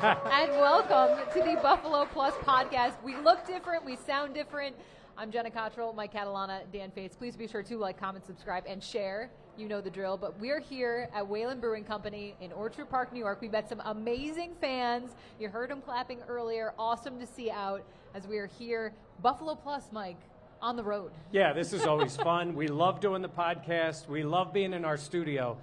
And welcome to the Buffalo Plus podcast. We look different, we sound different. I'm Jenna Cottrell, Mike Catalana, Dan Fates. Please be sure to like, comment, subscribe, and share. You know the drill. But we're here at Wayland Brewing Company in Orchard Park, New York. We met some amazing fans. You heard them clapping earlier. Awesome to see out as we are here. Buffalo Plus, Mike, on the road. Yeah, this is always fun. We love doing the podcast. We love being in our studio.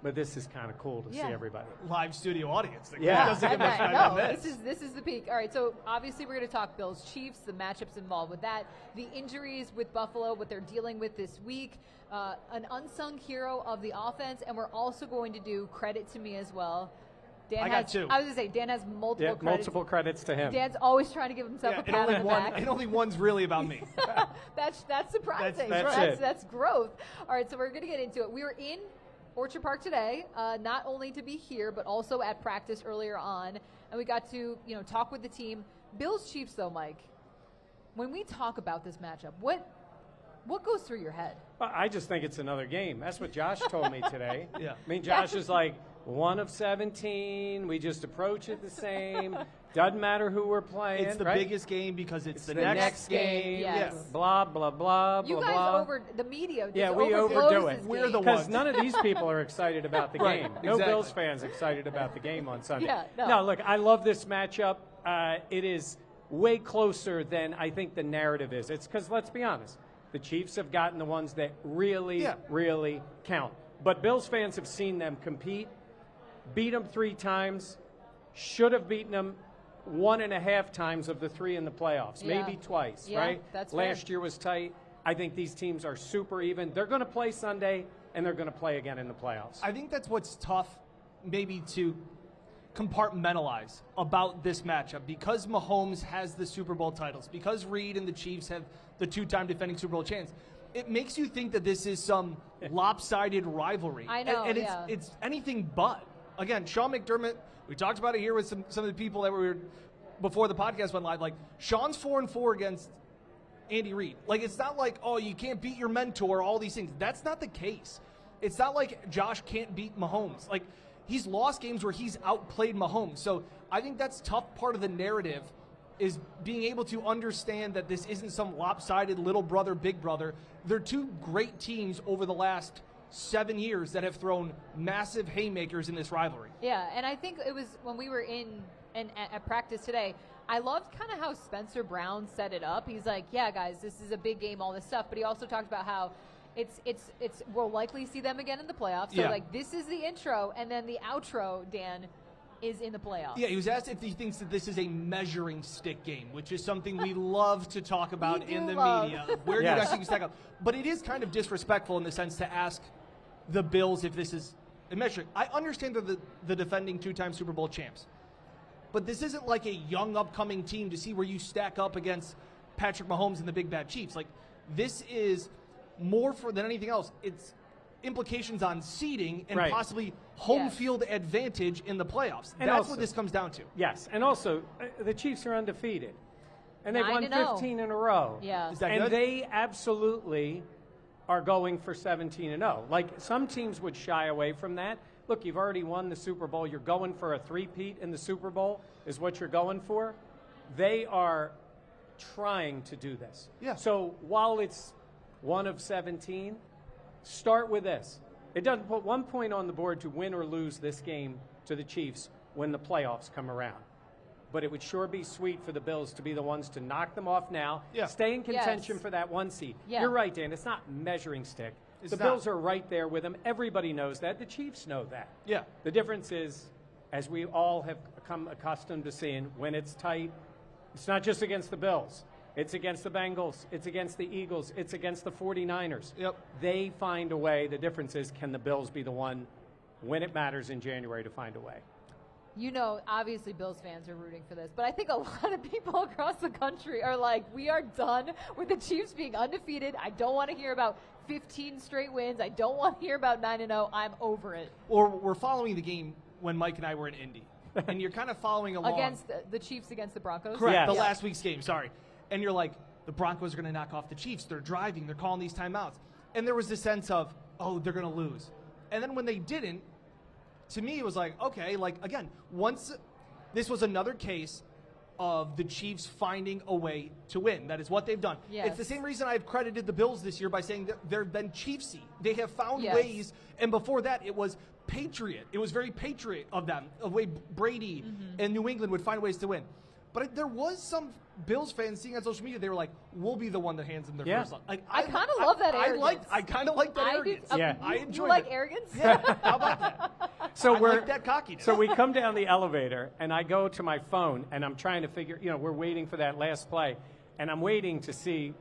But this is kind of cool to see everybody. Live studio audience. Yeah. This is the peak. All right, so obviously we're going to talk Bills Chiefs, the matchups involved with that, the injuries with Buffalo, what they're dealing with this week, an unsung hero of the offense, and we're also going to do credit to me as well. I got two. I was going to say, Dan has multiple credits. Multiple credits to him. Dan's always trying to give himself a pat on the back. And only one's really about me. That's surprising. That's growth. All right, so we're going to get into it. We were in Orchard Park today, not only to be here, but also at practice earlier on, and we got to talk with the team. Bills Chiefs, though, Mike. When we talk about this matchup, what goes through your head? Well, I just think it's another game. That's what Josh told me today. Yeah. I mean, Josh is like 1 of 17. We just approach it the same. Doesn't matter who we're playing. It's the biggest game because it's the next game. Yes. Blah, blah, blah, you blah, guys blah. over the media. Yeah, we overdo it. We're the because ones. none of these people are excited about the Right, game. No exactly. Bills fans excited about the game on Sunday. Yeah, no. No, look, I love this matchup. It is way closer than I think the narrative is. It's because, let's be honest, the Chiefs have gotten the ones that really, really count. But Bills fans have seen them compete, beat them 3 times, should have beaten them 1.5 times of the 3 in the playoffs, maybe twice, right? That's Last year was tight. I think these teams are super even. They're going to play Sunday, and they're going to play again in the playoffs. I think that's what's tough maybe to compartmentalize about this matchup. Because Mahomes has the Super Bowl titles, because Reed and the Chiefs have the 2-time defending Super Bowl champs, it makes you think that this is some lopsided rivalry. I know, and it's anything but. Again, Sean McDermott, we talked about it here with some of the people that were before the podcast went live. Like, Sean's 4-4 against Andy Reid. Like, it's not like, oh, you can't beat your mentor, all these things. That's not the case. It's not like Josh can't beat Mahomes. Like, he's lost games where he's outplayed Mahomes. So I think that's tough part of the narrative is being able to understand that this isn't some lopsided little brother, big brother. They're 2 great teams over the last 7 years that have thrown massive haymakers in this rivalry. Yeah, and I think it was when we were at practice today, I loved kind of how Spencer Brown set it up. He's like, yeah, guys, this is a big game, all this stuff. But he also talked about how it's we'll likely see them again in the playoffs. So, like, this is the intro, and then the outro, Dan, is in the playoffs. Yeah, he was asked if he thinks that this is a measuring stick game, which is something we love to talk about in the media. Where do you guys think you stack up? But it is kind of disrespectful in the sense to ask the Bills if this is a measuring. I understand they're the defending 2-time Super Bowl champs, but this isn't like a young upcoming team to see where you stack up against Patrick Mahomes and the Big Bad Chiefs. Like, this is more than anything else. It's implications on seeding and possibly home field advantage in the playoffs. And that's also, what this comes down to. Yes, and also the Chiefs are undefeated, and they've won 15 in a row. Yeah, is that and good? They absolutely are going for 17-0. Like, some teams would shy away from that. Look, you've already won the Super Bowl. You're going for a 3-peat in the Super Bowl is what you're going for. They are trying to do this. Yeah. So while it's 1 of 17, start with this. It doesn't put 1 point on the board to win or lose this game to the Chiefs when the playoffs come around. But it would sure be sweet for the Bills to be the ones to knock them off now, stay in contention for that 1 seed. Yeah. You're right, Dan. It's not measuring stick. The Bills are right there with them. Everybody knows that. The Chiefs know that. Yeah. The difference is, as we all have become accustomed to seeing, when it's tight, it's not just against the Bills. It's against the Bengals. It's against the Eagles. It's against the 49ers. Yep. They find a way. The difference is, can the Bills be the one, when it matters in January, to find a way? You know, obviously Bills fans are rooting for this, but I think a lot of people across the country are like, we are done with the Chiefs being undefeated. I don't want to hear about 15 straight wins. I don't want to hear about 9-0. I'm over it. Or we're following the game when Mike and I were in Indy, and you're kind of following along. Against the Chiefs against the Broncos? Correct, Yes. the last week's game, sorry. And you're like, the Broncos are going to knock off the Chiefs. They're driving. They're calling these timeouts. And there was this sense of, oh, they're going to lose. And then when they didn't, to me, it was like, okay, like, again, once This was another case of the Chiefs finding a way to win. That is what they've done. Yes. It's the same reason I've credited the Bills this year by saying that they've been Chiefsy. They have found Yes. ways, and before that, it was Patriot. It was very Patriot of them, of way Brady and New England would find ways to win. But there was some Bills fans seeing on social media, they were like, we'll be the one that hands them their first loss. Like, I kind of love that arrogance. I kind of like that arrogance. Yeah. I enjoy You like it. arrogance? Yeah, how about that? So I we're like that cockiness. So we come down the elevator, and I go to my phone, and I'm trying to figure. We're waiting for that last play, and I'm waiting to see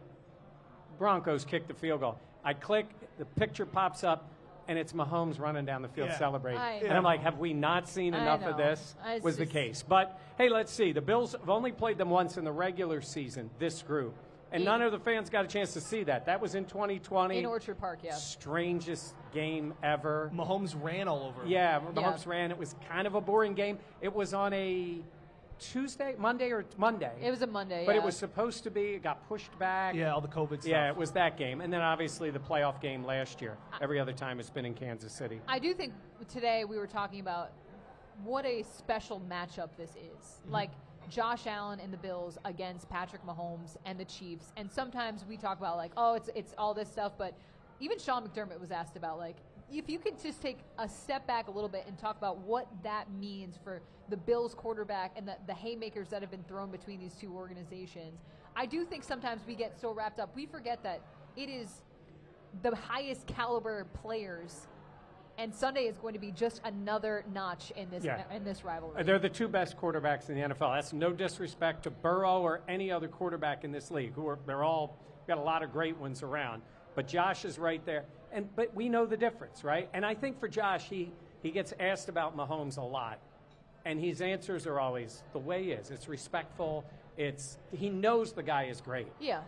Broncos kick the field goal. I click, the picture pops up, and it's Mahomes running down the field celebrating. And I'm like, have we not seen enough of this? Was the case. But, hey, let's see. The Bills have only played them once in the regular season, this group. And none of the fans got a chance to see that. That was in 2020. In Orchard Park, yeah. Strangest game ever. Mahomes ran all over. Yeah, Mahomes ran. It was kind of a boring game. It was on a Monday. It was a Monday, But it was supposed to be. It got pushed back. Yeah, all the COVID stuff. Yeah, it was that game. And then obviously the playoff game last year. Every other time it's been in Kansas City. I do think today we were talking about what a special matchup this is. Like Josh Allen and the Bills against Patrick Mahomes and the Chiefs. And sometimes we talk about like, oh, it's all this stuff. But even Sean McDermott was asked about like, if you could just take a step back a little bit and talk about what that means for the Bills quarterback and the haymakers that have been thrown between these two organizations. I do think sometimes we get so wrapped up, we forget that it is the highest caliber players, and Sunday is going to be just another notch in this rivalry. They're the two best quarterbacks in the NFL. That's no disrespect to Burrow or any other quarterback in this league. They're all got a lot of great ones around, but Josh is right there. But we know the difference, right? And I think for Josh, he gets asked about Mahomes a lot, and his answers are always the way he is. It's respectful. He knows the guy is great. Yeah.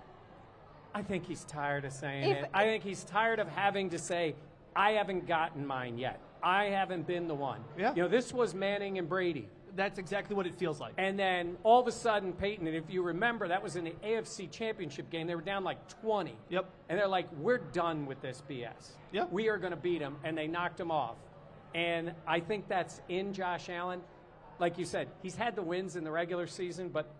I think he's tired of saying it. I think he's tired of having to say, I haven't gotten mine yet. I haven't been the one. Yeah. This was Manning and Brady. That's exactly what it feels like. And then all of a sudden, Peyton, and if you remember, that was in the AFC Championship game. They were down like 20. Yep. And they're like, we're done with this BS. Yep. We are going to beat them. And they knocked him off. And I think that's in Josh Allen. Like you said, he's had the wins in the regular season, but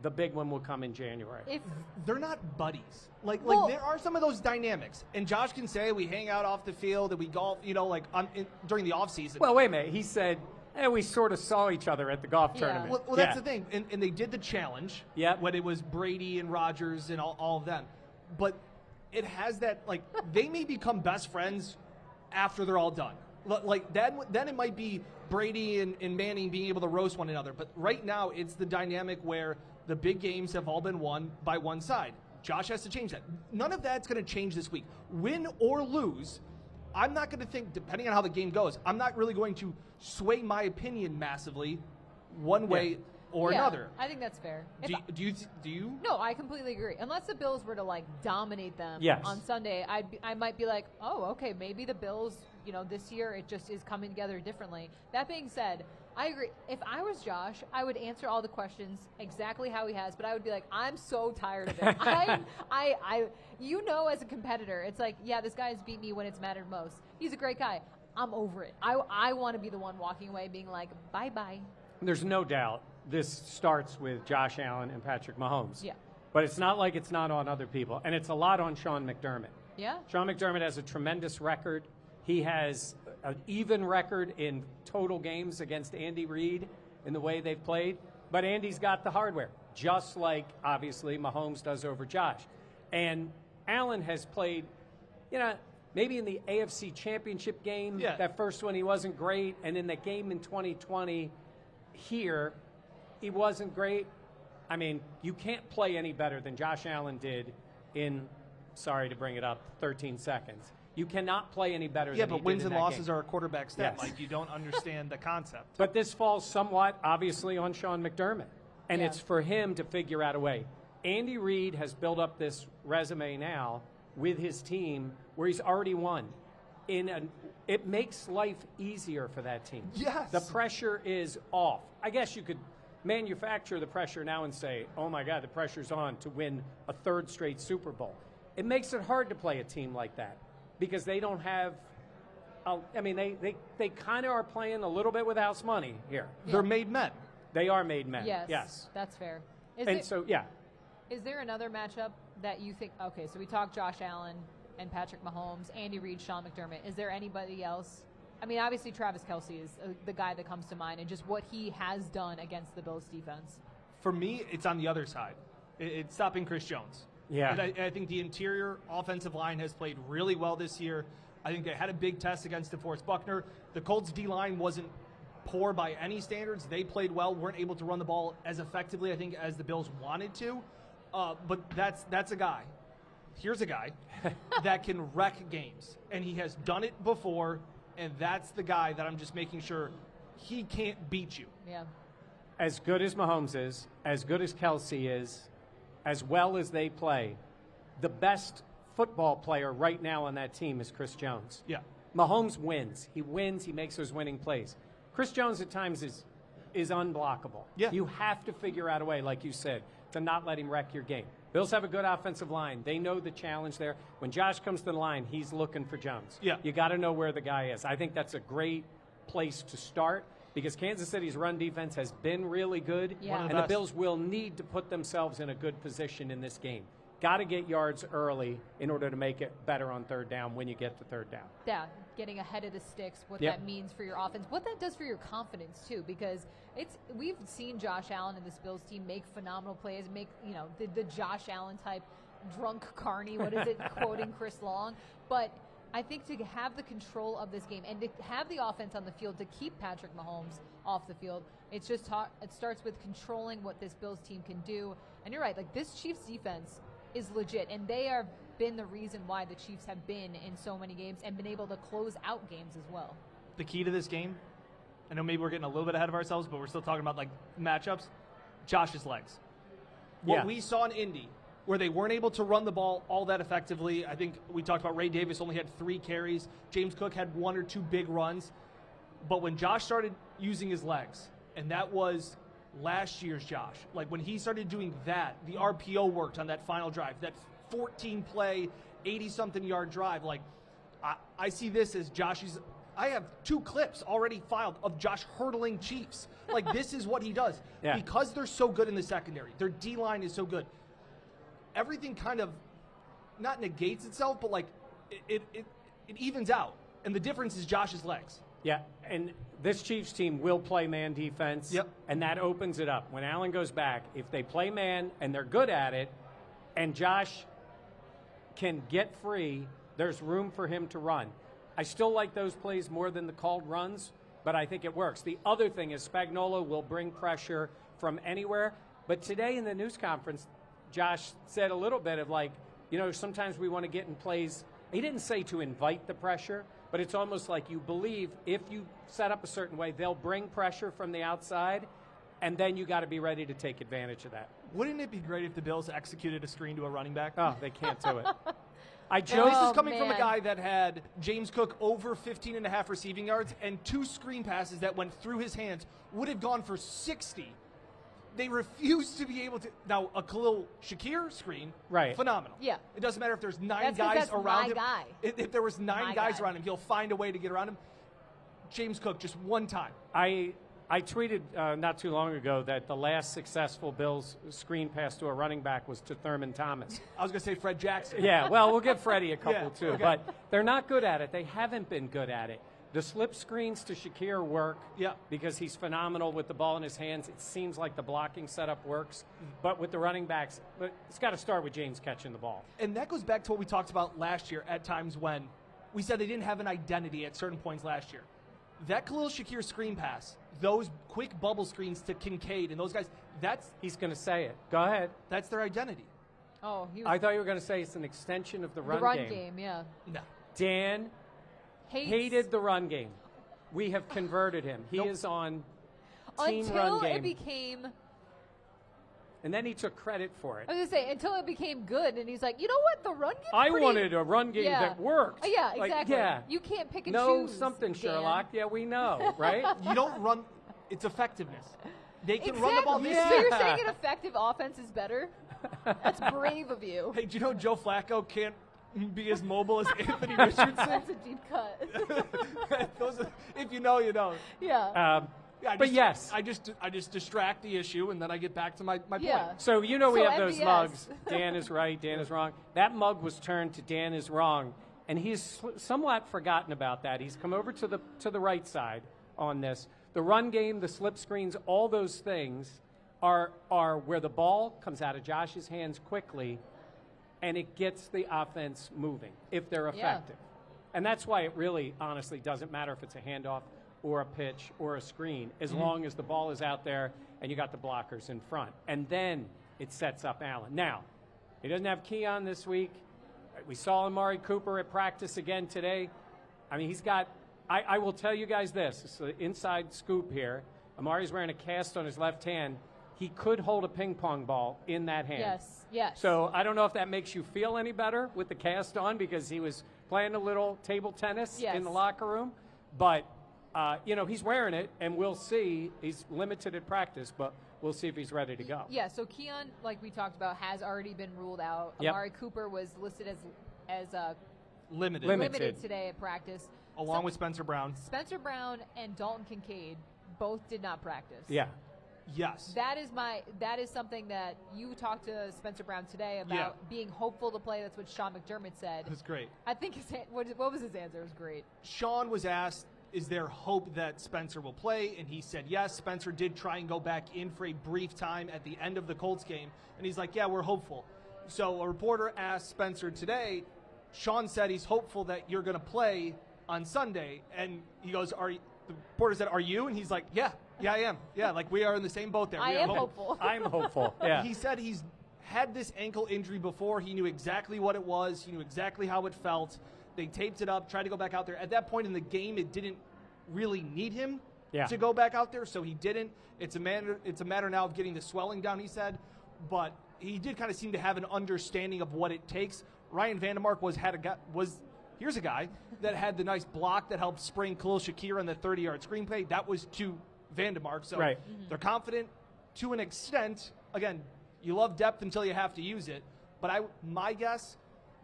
the big one will come in January. They're not buddies. Like Well- there are some of those dynamics. And Josh can say we hang out off the field and we golf, during the off season. Well, wait a minute. He said, we sort of saw each other at the golf tournament. Well, that's the thing. And they did the challenge when it was Brady and Rodgers and all of them. But it has that, like, they may become best friends after they're all done. Like, then it might be Brady and Manning being able to roast one another. But right now, it's the dynamic where the big games have all been won by one side. Josh has to change that. None of that's going to change this week. Win or lose, I'm not going to think, depending on how the game goes, I'm not really going to sway my opinion massively one way or another. I think that's fair. Do you? No, I completely agree. Unless the Bills were to like dominate them on Sunday, I might be like, oh, okay, maybe the Bills, this year it just is coming together differently. That being said, I agree. If I was Josh, I would answer all the questions exactly how he has, but I would be like, I'm so tired of it. As a competitor, it's like, yeah, this guy's beat me when it's mattered most. He's a great guy. I'm over it. I want to be the one walking away being like, bye-bye. There's no doubt this starts with Josh Allen and Patrick Mahomes. Yeah. But it's not like it's not on other people. And it's a lot on Sean McDermott. Yeah. Sean McDermott has a tremendous record. He has an even record in total games against Andy Reid in the way they've played. But Andy's got the hardware, just like, obviously, Mahomes does over Josh. And Allen has played, maybe in the AFC Championship game, that first one he wasn't great. And in the game in 2020 here, he wasn't great. I mean, you can't play any better than Josh Allen did in, sorry to bring it up, 13 seconds. You cannot play any better than he did in that game. Yeah, but wins and losses are a quarterback stat. Like, you don't understand the concept. But this falls somewhat, obviously, on Sean McDermott. And it's for him to figure out a way. Andy Reid has built up this resume now with his team where he's already won. It makes life easier for that team. Yes. The pressure is off. I guess you could manufacture the pressure now and say, oh, my God, the pressure's on to win a third straight Super Bowl. It makes it hard to play a team like that because they don't have they kind of are playing a little bit with house money here. They're made men. They are made men. Yes. That's fair. Is there another matchup that you think, okay, so we talked Josh Allen and Patrick Mahomes, Andy Reid, Sean McDermott. Is there anybody else? I mean, obviously Travis Kelce is the guy that comes to mind, and just what he has done against the Bills defense. For me, it's on the other side. It's stopping Chris Jones. Yeah. And I think the interior offensive line has played really well this year. I think they had a big test against DeForest Buckner. The Colts D-line wasn't poor by any standards. They played well, weren't able to run the ball as effectively, I think, as the Bills wanted to. But that's a guy. Here's a guy that can wreck games, and he has done it before, and that's the guy that I'm just making sure he can't beat you. Yeah. As good as Mahomes is, as good as Kelce is, as well as they play, the best football player right now on that team is Chris Jones. Yeah. Mahomes wins. He wins. He makes those winning plays. Chris Jones at times is unblockable. Yeah. You have to figure out a way, like you said, to not let him wreck your game. Bills have a good offensive line. They know the challenge there. When Josh comes to the line, he's looking for Jones. Yeah. You got to know where the guy is. I think that's a great place to start because Kansas City's run defense has been really good, Yeah. and the Bills will need to put themselves in a good position in this game. Got to get yards early in order to make it better on third down when you get to third down. Yeah, getting ahead of the sticks, what Yep. that means for your offense, what that does for your confidence too, because we've seen Josh Allen and this Bills team make phenomenal plays, make the Josh Allen type drunk carny, what is it, quoting Chris Long, but I think to have the control of this game and to have the offense on the field to keep Patrick Mahomes off the field, it's just it starts with controlling what this Bills team can do. And you're right, like this Chiefs defense is legit, and they have been the reason why the Chiefs have been in so many games and been able to close out games as well. The key to this game, I know maybe we're getting a little bit ahead of ourselves, but we're still talking about like matchups. Josh's legs. What we saw in Indy, where they weren't able to run the ball all that effectively. I think we talked about Ray Davis only had 3 carries. James Cook had 1 or 2 big runs. But when Josh started using his legs, and that was last year's Josh, like when he started doing that, the RPO worked on that final drive, that 14-play, 80-something yard drive. Like, I see this as Josh's. I have 2 clips already filed of Josh hurdling Chiefs. Like, this is what he does. Yeah. Because they're so good in the secondary. Their D-line is so good. Everything kind of not negates itself, but like it evens out. And the difference is Josh's legs. Yeah, and this Chiefs team will play man defense, Yep. and that opens it up. When Allen goes back, if they play man and they're good at it, and Josh can get free, there's room for him to run. I still like those plays more than the called runs, but I think it works. The other thing is Spagnuolo will bring pressure from anywhere, but today in the news conference, Josh said a little bit of like, sometimes we want to get in plays. He didn't say to invite the pressure, but it's almost like you believe if you set up a certain way, they'll bring pressure from the outside, and then you got to be ready to take advantage of that. Wouldn't it be great if the Bills executed a screen to a running back? Oh, they can't do it. This is coming from a guy that had James Cook over 15.5 receiving yards and 2 screen passes that went through his hands, would have gone for 60. They refuse to be able to. Now, a Khalil Shakir screen, right? Phenomenal. Yeah. It doesn't matter if there's 9 that's guys around my him. Guy. If there was 9 my guys guy. around him, he'll find a way to get around him. James Cook, just one time. I tweeted not too long ago that the last successful Bills screen pass to a running back was to Thurman Thomas. I was going to say Fred Jackson. Yeah, well, we'll give Freddie a couple too, okay. but they're not good at it. They haven't been good at it. The slip screens to Shakir work because he's phenomenal with the ball in his hands. It seems like the blocking setup works, but with the running backs, it's got to start with James catching the ball. And that goes back to what we talked about last year at times when we said they didn't have an identity at certain points last year. That Khalil Shakir screen pass, those quick bubble screens to Kincaid and those guys, he's going to say it. Go ahead. That's their identity. Oh, I thought you were going to say it's an extension of the run game. Yeah. No. Dan hated the run game. We have converted him. He is on team run game. Until it became. And then he took credit for it. I was going to say, until it became good, and he's like, you know what, the run game I wanted a run game that worked. Yeah, exactly. Like, you can't pick and know choose. something, Dan. Sherlock. Yeah, we know, right? You don't run. It's effectiveness. They can run the ball this So year. you're saying an effective offense is better? That's brave of you. Hey, do you know Joe Flacco can't be as mobile as Anthony Richardson? That's a deep cut. If you know, you know. Yeah. yes. I just distract the issue, and then I get back to my point. So we have those MVS. mugs. Dan is right, Dan is wrong. That mug was turned to Dan is wrong, and he's somewhat forgotten about that. He's come over to the right side on this. The run game, the slip screens, all those things are where the ball comes out of Josh's hands quickly, and it gets the offense moving if they're effective. And that's why it really, honestly, doesn't matter if it's a handoff or a pitch or a screen, as long as the ball is out there and you got the blockers in front. And then it sets up Allen. Now, he doesn't have Keon this week. We saw Amari Cooper at practice again today. I mean, he's got – I will tell you guys this. It's an inside scoop here. Amari's wearing a cast on his left hand. He could hold a ping pong ball in that hand. Yes. So I don't know if that makes you feel any better with the cast on because he was playing a little table tennis in the locker room. But, he's wearing it, and we'll see. He's limited at practice, but we'll see if he's ready to go. Yeah, so Keon, like we talked about, has already been ruled out. Amari Cooper was listed as limited today at practice. Along with Spencer Brown. Spencer Brown and Dalton Kincaid both did not practice. Yeah. Yes. That is something that you talked to Spencer Brown today about being hopeful to play. That's what Sean McDermott said. That's great. I think what was his answer? It was great. Sean was asked, is there hope that Spencer will play? And he said yes. Spencer did try and go back in for a brief time at the end of the Colts game. And he's like, yeah, we're hopeful. So a reporter asked Spencer today, Sean said he's hopeful that you're going to play on Sunday. And he goes, the reporter said, are you? And he's like, yeah, I am. Yeah, like we are in the same boat there. I am hopeful. I'm hopeful. Yeah. He said he's had this ankle injury before. He knew exactly what it was. He knew exactly how it felt. They taped it up, tried to go back out there. At that point in the game, it didn't really need him to go back out there, so he didn't. It's a matter now of getting the swelling down, he said. But he did kind of seem to have an understanding of what it takes. Ryan Vandermark here's a guy that had the nice block that helped spring Khalil Shakir on the 30-yard screenplay. That was to Vandermark. So they're confident to an extent. Again, you love depth until you have to use it. But my guess,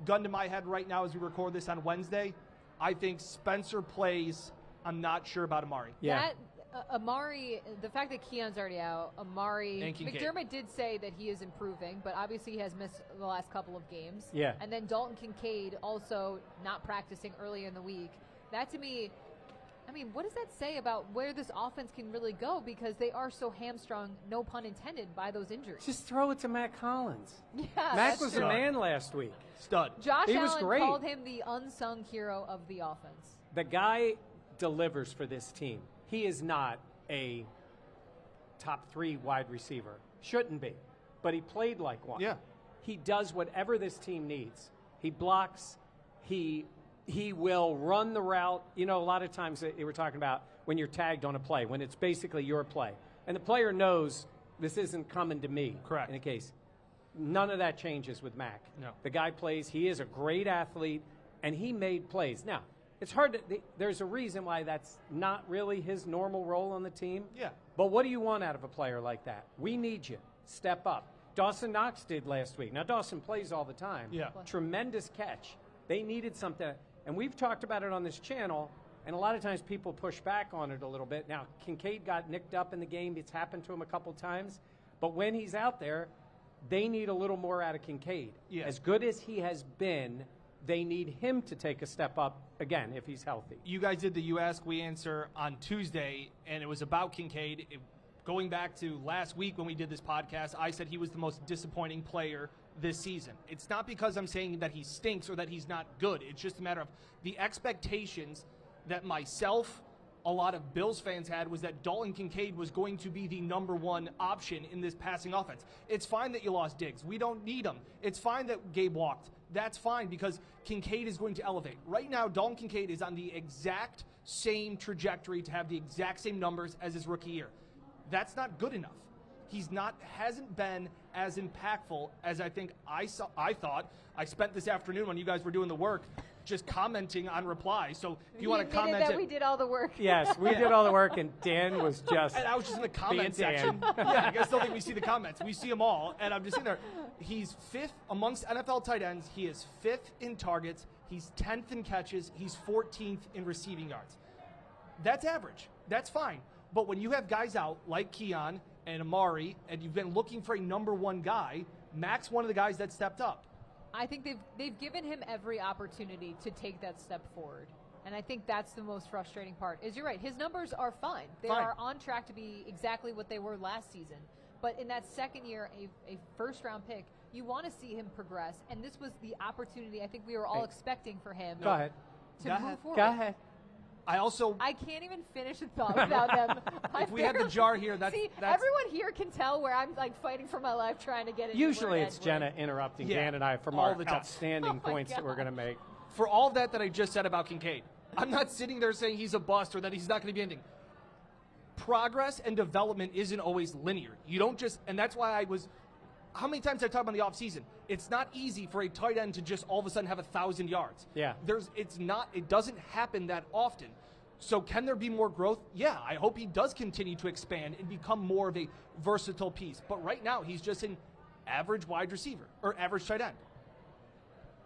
gun to my head right now as we record this on Wednesday, I think Spencer plays. I'm not sure about Amari. Yeah. Amari, the fact that Keon's already out, Amari, McDermott did say that he is improving, but obviously he has missed the last couple of games. Yeah. And then Dalton Kincaid also not practicing early in the week. That to me, I mean, what does that say about where this offense can really go? Because they are so hamstrung, no pun intended, by those injuries. Just throw it to Matt Collins. Yeah, Matt was a man last week. Stud. Josh He was Allen great. called him the unsung hero of the offense. The guy delivers for this team. He is not a top 3 wide receiver. Shouldn't be. But he played like one. Yeah. He does whatever this team needs. He blocks. He will run the route. You know, a lot of times they were talking about when you're tagged on a play, when it's basically your play. And the player knows this isn't coming to me. Correct. In a case. None of that changes with Mac. No. The guy plays. He is a great athlete, and he made plays. Now, it's hard to there's a reason why that's not really his normal role on the team. Yeah. But what do you want out of a player like that? We need you. Step up. Dawson Knox did last week. Now, Dawson plays all the time. Yeah. Tremendous catch. They needed something. And we've talked about it on this channel, and a lot of times people push back on it a little bit. Now, Kincaid got nicked up in the game. It's happened to him a couple times. But when he's out there, they need a little more out of Kincaid. Yeah. As good as he has been, they need him to take a step up again if he's healthy. You guys did the You Ask, We Answer on Tuesday, and it was about Kincaid. Going back to last week when we did this podcast, I said he was the most disappointing player this season. It's not because I'm saying that he stinks or that he's not good. It's just a matter of the expectations that myself, a lot of Bills fans had, was that Dalton Kincaid was going to be the number 1 option in this passing offense. It's fine that you lost Diggs. We don't need him. It's fine that Gabe walked. That's fine because Kincaid is going to elevate. Right now, Dalton Kincaid is on the exact same trajectory to have the exact same numbers as his rookie year. That's not good enough. Hasn't been as impactful as I think I thought. I spent this afternoon when you guys were doing the work just commenting on replies. So if you want to comment, that we did all the work. Yes, we did all the work, and Dan was just. And I was just in the comment being Dan. section. Yeah, I guys don't think we see the comments. We see them all, and I'm just sitting there. He's 5th amongst NFL tight ends. He is 5th in targets. He's 10th in catches. He's 14th in receiving yards. That's average. That's fine. But when you have guys out like Keon and Amari, and you've been looking for a number one guy, Mac's one of the guys that stepped up. I think they've given him every opportunity to take that step forward. And I think that's the most frustrating part. Is you're right, his numbers are fine. They are on track to be exactly what they were last season. But in that second year, a first-round pick, you want to see him progress. And this was the opportunity I think we were all expecting for him Go ahead. to move forward. Go ahead. I can't even finish a thought without them. If we had the jar here, that's everyone here can tell where I'm like fighting for my life trying to get it. Usually it's Jenna interrupting Dan and I from our the time. outstanding points that we're going to make. For all that I just said about Kincaid, I'm not sitting there saying he's a bust or that he's not going to be anything. Progress and development isn't always linear. You don't just, and that's why how many times I talk about the offseason? It's not easy for a tight end to just all of a sudden have 1,000 yards. Yeah. It doesn't happen that often. So can there be more growth? Yeah, I hope he does continue to expand and become more of a versatile piece. But right now, he's just an average wide receiver or average tight end.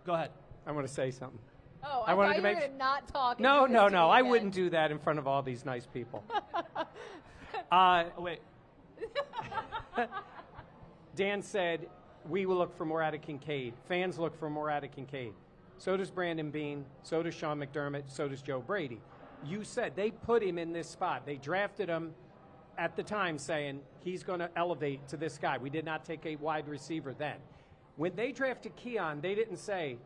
Go ahead. I want to say something. Oh, I thought you were going to not talk. No. I wouldn't do that in front of all these nice people. Wait. Dan said, we will look for more out of Kincaid. Fans look for more out of Kincaid. So does Brandon Beane. So does Sean McDermott. So does Joe Brady. You said they put him in this spot. They drafted him at the time saying he's going to elevate to this guy. We did not take a wide receiver then. When they drafted Keon, they didn't say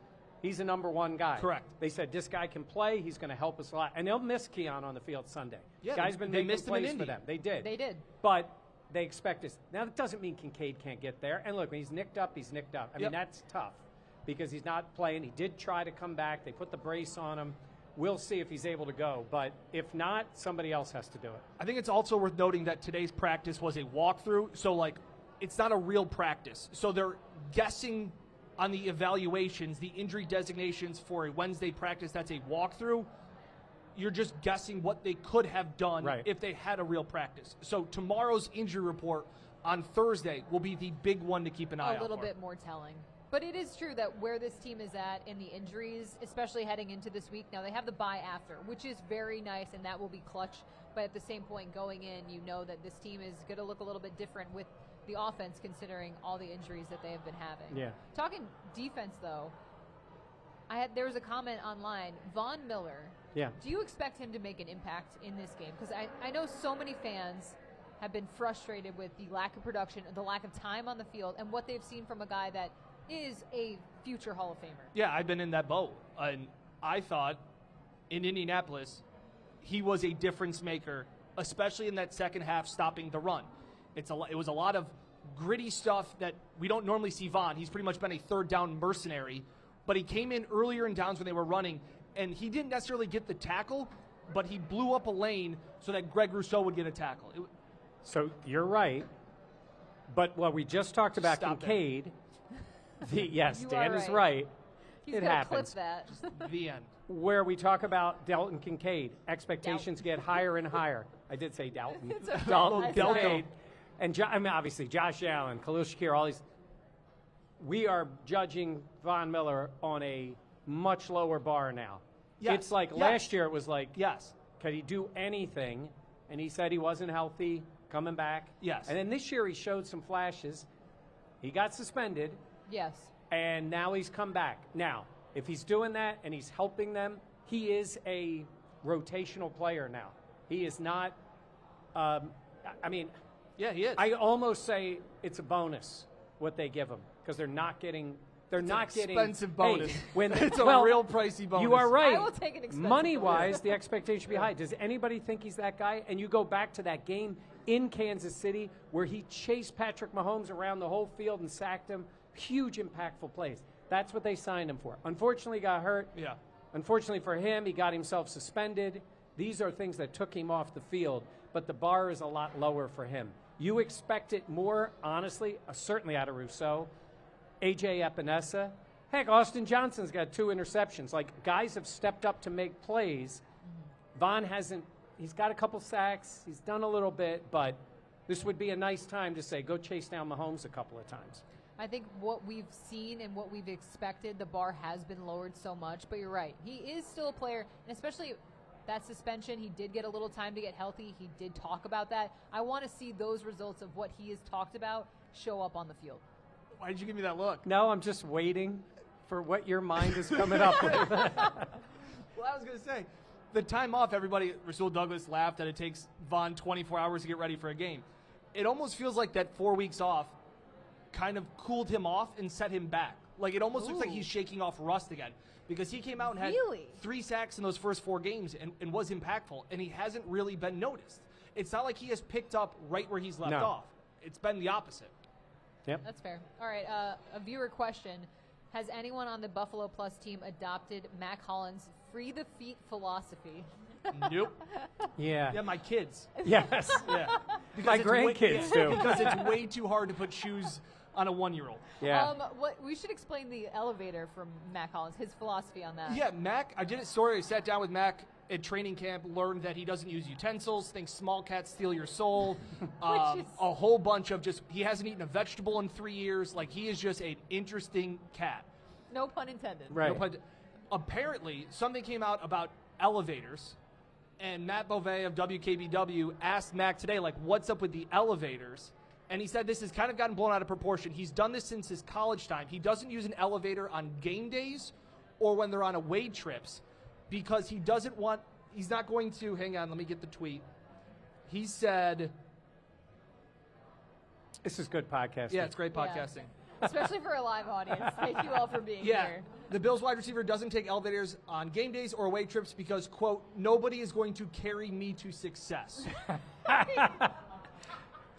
he's a number one guy. Correct. They said this guy can play. He's going to help us a lot. And they'll miss Keon on the field Sunday. Yeah, Guy's been making plays for them. They did. They did. But they expect us. Now, that doesn't mean Kincaid can't get there. And look, when he's nicked up, he's nicked up. I mean, that's tough because he's not playing. He did try to come back. They put the brace on him. We'll see if he's able to go. But if not, somebody else has to do it. I think it's also worth noting that today's practice was a walkthrough. So, it's not a real practice. So they're guessing on the evaluations, the injury designations for a Wednesday practice that's a walkthrough. You're just guessing what they could have done if they had a real practice. So tomorrow's injury report on Thursday will be the big one to keep an eye out for. A little bit more telling. But it is true that where this team is at in the injuries, especially heading into this week, now they have the bye after, which is very nice, and that will be clutch. But at the same point, going in, you know that this team is going to look a little bit different with the offense considering all the injuries that they have been having. Yeah. Talking defense, though, there was a comment online, Von Miller. Yeah. Do you expect him to make an impact in this game? Because I know so many fans have been frustrated with the lack of production, the lack of time on the field, and what they've seen from a guy that is a future Hall of Famer. Yeah, I've been in that boat. And I thought in Indianapolis, he was a difference maker, especially in that second half stopping the run. It was a lot of gritty stuff that we don't normally see Von. He's pretty much been a third down mercenary, but he came in earlier in downs when they were running, and he didn't necessarily get the tackle, but he blew up a lane so that Greg Rousseau would get a tackle. So you're right, but what we just talked about Kincaid, yes, Dan is right. He's it Clip happens. that. The end. Where we talk about Dalton Kincaid, expectations get higher and higher. I did say Dalton. Dalton Kincaid. And obviously Josh Allen, Khalil Shakir, all these. We are judging Von Miller on a much lower bar now. Yes. It's like last year it was like, yes, could he do anything? And he said he wasn't healthy, coming back. Yes. And then this year he showed some flashes. He got suspended. Yes. And now he's come back. Now, if he's doing that and he's helping them, he is a rotational player now. He is not, yeah, he is. I almost say it's a bonus what they give him because they're not getting expensive bonus. Hey, when it's a real pricey bonus. You are right. I will take an expensive Money-wise, the expectation should be high. Does anybody think he's that guy? And you go back to that game in Kansas City where he chased Patrick Mahomes around the whole field and sacked him. Huge, impactful plays. That's what they signed him for. Unfortunately, he got hurt. Yeah. Unfortunately for him, he got himself suspended. These are things that took him off the field, but the bar is a lot lower for him. You expect it more, honestly, certainly out of Rousseau. A.J. Epinesa. Heck, Austin Johnson's got 2 interceptions. Like, guys have stepped up to make plays. Von hasn't. He's got a couple sacks. He's done a little bit, but this would be a nice time to say, go chase down Mahomes a couple of times. I think what we've seen and what we've expected, the bar has been lowered so much. But you're right. He is still a player, and especially that suspension. He did get a little time to get healthy. He did talk about that. I want to see those results of what he has talked about show up on the field. Why did you give me that look? No, I'm just waiting for what your mind is coming up with. Well, I was going to say, the time off, everybody, Rasul Douglas laughed that it takes Von 24 hours to get ready for a game. It almost feels like that 4 weeks off kind of cooled him off and set him back. Like, it almost looks like he's shaking off rust again, because he came out and had 3 sacks in those first 4 games and was impactful, and he hasn't really been noticed. It's not like he has picked up right where he's left off. It's been the opposite. Yep. That's fair. All right, a viewer question. Has anyone on the Buffalo Plus team adopted Mac Holland's free the feet philosophy? Nope. Yeah. Yeah, my kids. Yes. Yeah. My grandkids do. Because it's way too hard to put shoes on a 1-year-old. Yeah. We should explain the elevator from Mac Hollins, his philosophy on that. Yeah, Mac, I did a story. I sat down with Mac at training camp, learned that he doesn't use utensils, thinks small cats steal your soul, a whole bunch of he hasn't eaten a vegetable in 3 years. Like, he is just an interesting cat. No pun intended. Right. Apparently, something came out about elevators, and Matt Beauvais of WKBW asked Mac today, like, what's up with the elevators? And he said this has kind of gotten blown out of proportion. He's done this since his college time. He doesn't use an elevator on game days or when they're on away trips because he doesn't want – he's not going to – hang on, let me get the tweet. He said – This is good podcasting. Yeah, it's great podcasting. Yeah. Especially for a live audience. Thank you all for being here. The Bills wide receiver doesn't take elevators on game days or away trips because, quote, nobody is going to carry me to success.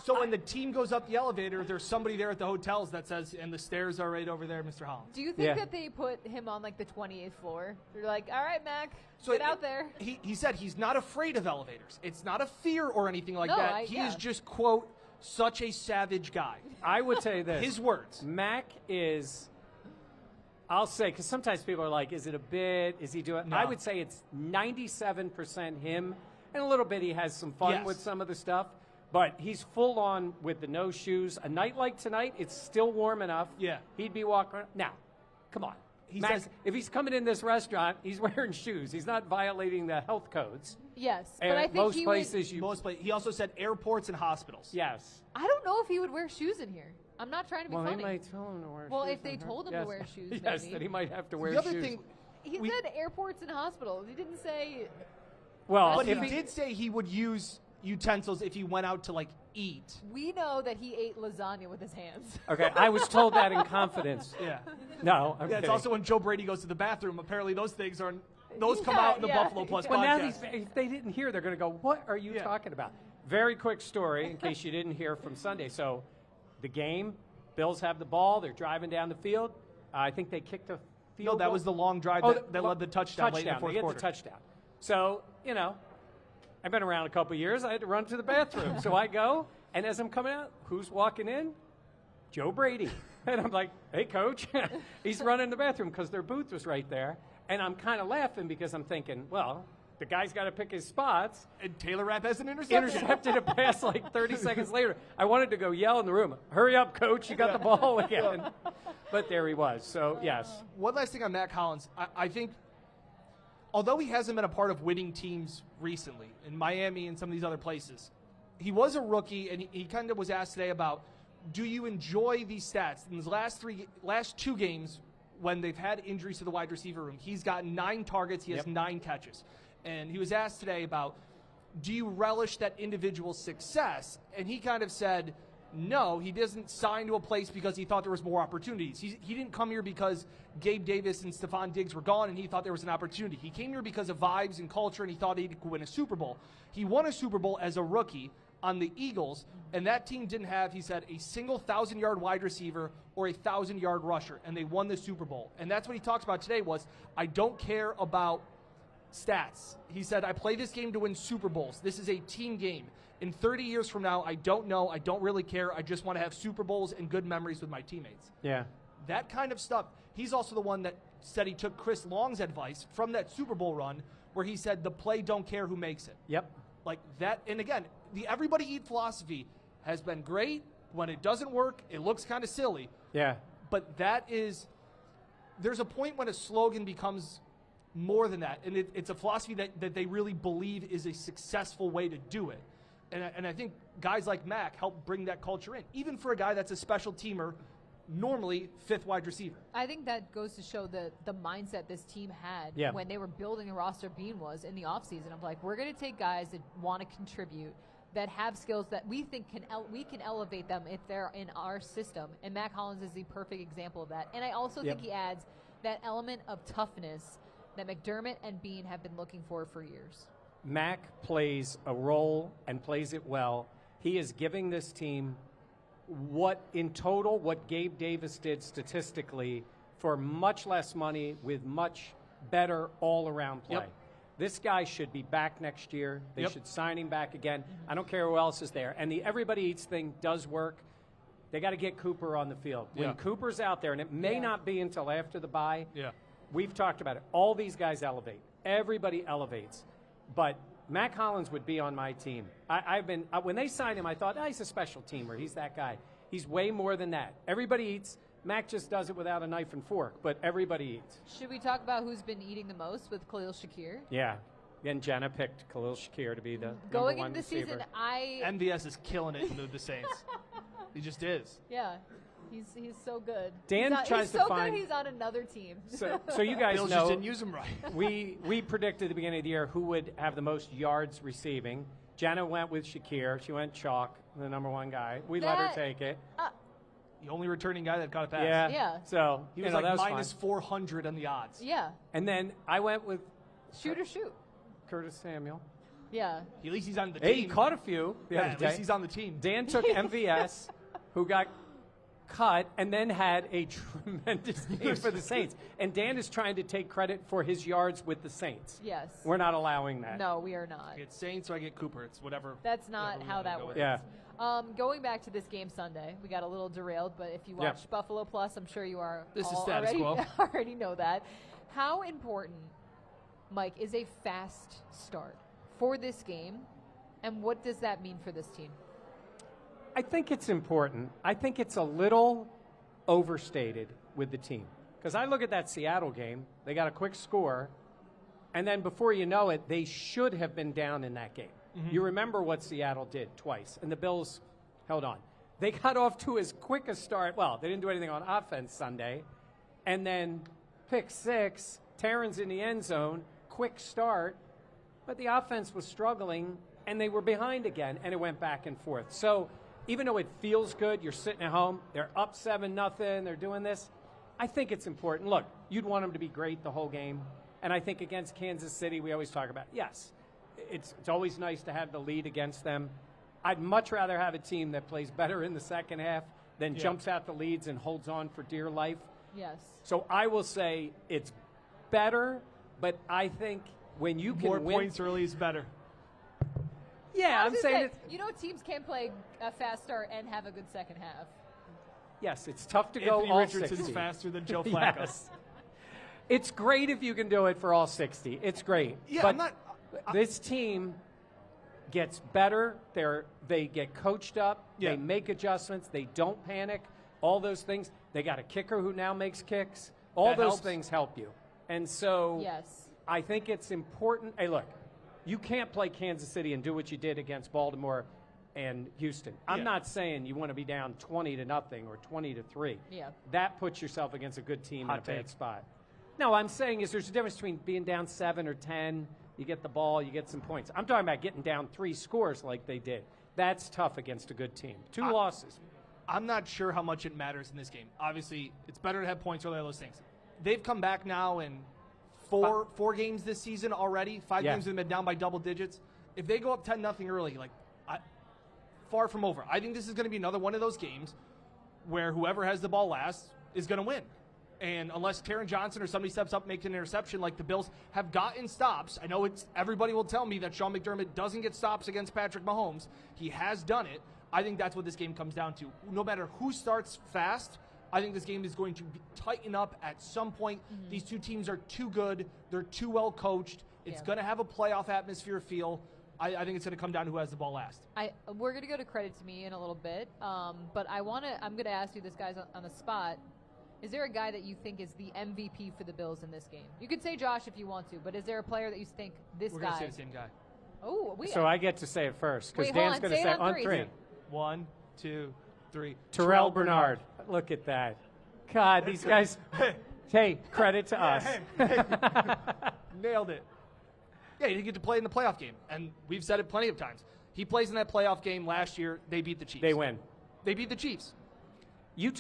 So when the team goes up the elevator, there's somebody there at the hotels that says, and the stairs are right over there, Mr. Holland. Do you think that they put him on, like, the 28th floor? They're like, all right, Mac, get out there. He said he's not afraid of elevators. It's not a fear or anything like that. He is just, quote, such a savage guy. I would say this. His words. Mac is, I'll say, because sometimes people are like, is it a bit? Is he doing? No. I would say it's 97% him, and a little bit he has some fun with some of the stuff. But he's full on with the no shoes. A night like tonight, it's still warm enough. Yeah. He'd be walking around. Now, come on. He Mac, says, if he's coming in this restaurant, he's wearing shoes. He's not violating the health codes. Yes, And but I think most places you. he also said airports and hospitals. Yes. I don't know if he would wear shoes in here. I'm not trying to be Well, funny. they might tell him to wear shoes. Well, if they in here. told him to wear shoes, Yes, maybe. then he might have to wear The other shoes. thing, He said airports and hospitals. He didn't say. Well, but if he did say he would use utensils if he went out to, like, eat. We know that he ate lasagna with his hands. Okay, I was told that in confidence. Yeah. No, I'm Yeah, it's kidding. also when Joe Brady goes to the bathroom. Apparently those things are – come out in the Buffalo Plus Well, now podcast. if they didn't hear, they're going to go, what are you talking about? Very quick story in case you didn't hear from Sunday. So the game, Bills have the ball. They're driving down the field. I think they kicked a field No, that goal. was the long drive that led the touchdown late in the fourth They quarter. had the touchdown. So, I've been around a couple of years. I had to run to the bathroom. So I go, and as I'm coming out, who's walking in? Joe Brady. And I'm like, hey, Coach. He's running the bathroom because their booth was right there. And I'm kind of laughing because I'm thinking, well, the guy's got to pick his spots. And Taylor Rapp has an interception. Intercepted a pass like 30 seconds later. I wanted to go yell in the room, hurry up, Coach, you got the ball again. But there he was. So, yes. One last thing on Mac Hollins. I think, although he hasn't been a part of winning teams recently, in Miami and some of these other places, he was a rookie, and he kind of was asked today about, do you enjoy these stats? In his last 2 games, when they've had injuries to the wide receiver room, he's gotten 9 targets, he has 9 catches. And he was asked today about, do you relish that individual success? And he kind of said, no, he doesn't sign to a place because he thought there was more opportunities. He didn't come here because Gabe Davis and Stephon Diggs were gone and he thought there was an opportunity. He came here because of vibes and culture and he thought he could win a Super Bowl. He won a Super Bowl as a rookie on the Eagles, and that team didn't have, he said, a single 1,000-yard wide receiver or a 1,000-yard rusher, and they won the Super Bowl. And that's what he talks about today was, I don't care about stats. He said, I play this game to win Super Bowls. This is a team game. In 30 years from now, I don't know. I don't really care. I just want to have Super Bowls and good memories with my teammates. Yeah. That kind of stuff. He's also the one that said he took Chris Long's advice from that Super Bowl run where he said, the play don't care who makes it. Yep. Like that. And again, the everybody eat philosophy has been great. When it doesn't work, it looks kind of silly. Yeah. But there's a point when a slogan becomes more than that. And it's a philosophy that they really believe is a successful way to do it. And I think guys like Mac help bring that culture in, even for a guy that's a special teamer, normally fifth wide receiver. I think that goes to show the mindset this team had when they were building the roster. Bean was in the offseason of like, we're going to take guys that want to contribute, that have skills that we think we can elevate them if they're in our system. And Mac Hollins is the perfect example of that. And I also think he adds that element of toughness that McDermott and Bean have been looking for years. Mac plays a role and plays it well. He is giving this team what Gabe Davis did statistically for much less money with much better all-around play. Yep. This guy should be back next year. They should sign him back again. I don't care who else is there. And the everybody eats thing does work. They got to get Cooper on the field. When Cooper's out there, and it may not be until after the bye, we've talked about it. All these guys elevate. Everybody elevates. But Mac Hollins would be on my team. When they signed him, I thought, he's a special teamer. He's that guy. He's way more than that. Everybody eats. Mac just does it without a knife and fork, but everybody eats. Should we talk about who's been eating the most with Khalil Shakir? Yeah. And Jenna picked Khalil Shakir to be the going number one into the receiver. season. MVS is killing it in the Saints. He just is. Yeah. He's so good. Dan tries to find. Good he's on another team. So you guys Bills know just didn't use him right. we predicted at the beginning of the year who would have the most yards receiving. Jenna went with Shakir. She went chalk, the number one guy. We let her take it. The only returning guy that got a pass. Yeah. So he was that was minus fine. 400 on the odds. Yeah. And then I went with shoot. Curtis Samuel. Yeah. At least he's on the Hey, team. he caught a few. At least he's on the team. Dan took MVS, who got cut and then had a tremendous game for the Saints. And Dan is trying to take credit for his yards with the Saints. Yes. We're not allowing that. No, we are not. I get Saints or I get Cooper. It's whatever. That's not how that works. Yeah. Going back to this game Sunday, we got a little derailed, but if you watch Buffalo Plus, I'm sure you are This is all status quo. already know that. How important, Mike, is a fast start for this game, and what does that mean for this team? I think it's important. I think it's a little overstated with the team. Because I look at that Seattle game, they got a quick score, and then before you know it, they should have been down in that game. Mm-hmm. You remember what Seattle did twice, and the Bills held on. They got off to as quick a start. Well, they didn't do anything on offense Sunday. And then pick six, Terran's in the end zone, quick start. But the offense was struggling, and they were behind again, and it went back and forth. So even though it feels good, you're sitting at home, they're up 7-0, they're doing this, I think it's important. Look, you'd want them to be great the whole game. And I think against Kansas City, we always talk about, yes, it's always nice to have the lead against them. I'd much rather have a team that plays better in the second half than jumps out the leads and holds on for dear life. Yes. So I will say it's better, but I think when you can more win points early is better. Yeah, I'm saying teams can play a fast start and have a good second half. Yes, it's tough to Anthony go all Richardson's 60. faster than Joe Flacco. Yes. It's great if you can do it for all 60. It's great. Yeah, but this team gets better. They get coached up. Yeah. They make adjustments. They don't panic. All those things. They got a kicker who now makes kicks. All That those helps. things help you. And so Yes. I think it's important. Hey, look, you can't play Kansas City and do what you did against Baltimore and Houston. I'm not saying you want to be down 20-0 or 20-3. Yeah. That puts yourself against a good team Hot in a bad take. spot. No, I'm saying is there's a difference between being down 7 or 10, you get the ball, you get some points. I'm talking about getting down 3 scores like they did. That's tough against a good team. 2 losses. I'm not sure how much it matters in this game. Obviously, it's better to have points early, all those things. They've come back now in four games this season already. 5 games have been down by double digits. If they go up 10-0 early, far from over. I think this is going to be another one of those games where whoever has the ball last is going to win. And unless Taron Johnson or somebody steps up and makes an interception, like the Bills have gotten stops. I know everybody will tell me that Sean McDermott doesn't get stops against Patrick Mahomes. He has done it. I think that's what this game comes down to. No matter who starts fast, I think this game is going to tighten up at some point. Mm-hmm. These two teams are too good. They're too well coached. It's going to have a playoff atmosphere feel. I think it's going to come down to who has the ball last. We're going to go to credit to me in a little bit, but I'm going to ask you this, guys, on the spot. Is there a guy that you think is the MVP for the Bills in this game? You could say Josh if you want to, but is there a player that you think this We're guy? going to say the same guy. Oh, So I get to say it first because Wait, hold Dan's on, going to say say it on on three. three. 1, 2, 3. Terrell Bernard. Look at that. God, these guys. Hey, credit to us. Hey. Nailed it. Yeah, he didn't get to play in the playoff game, and we've said it plenty of times. He plays in that playoff game last year. They beat the Chiefs. They win. They beat the Chiefs. You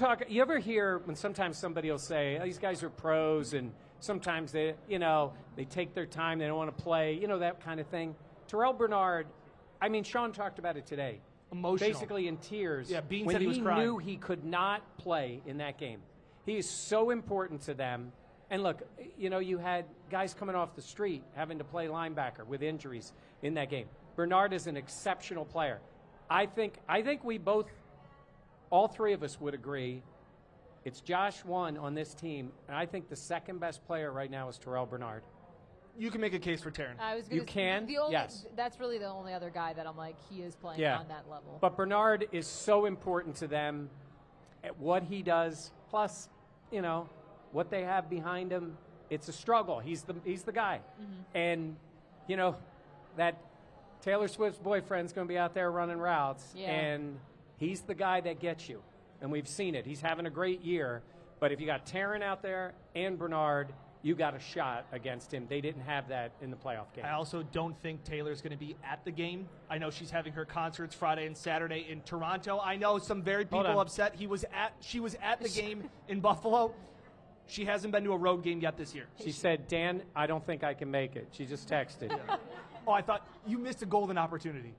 ever hear when sometimes somebody will say, oh, these guys are pros, and sometimes they take their time, they don't want to play, that kind of thing. Terrell Bernard, Sean talked about it today. Emotional. Basically in tears. Yeah, Bean when said he was crying. knew he could not play in that game. He is so important to them. And look, you had guys coming off the street having to play linebacker with injuries in that game. Bernard is an exceptional player. I think we both, all three of us would agree, it's Josh 1 on this team, and I think the second best player right now is Terrell Bernard. You can make a case for Taryn. You can? Yes. That's really the only other guy that I'm like, he is playing on that level. But Bernard is so important to them at what he does, plus, what they have behind him. It's a struggle. He's the guy. Mm-hmm. And, that Taylor Swift's boyfriend's going to be out there running routes, and he's the guy that gets you. And we've seen it. He's having a great year. But if you got Taryn out there and Bernard, you got a shot against him. They didn't have that in the playoff game. I also don't think Taylor's going to be at the game. I know she's having her concerts Friday and Saturday in Toronto. I know some very people upset. She was at the game in Buffalo. She hasn't been to a road game yet this year. She said, Dan, I don't think I can make it. She just texted. Yeah. Oh, I thought you missed a golden opportunity.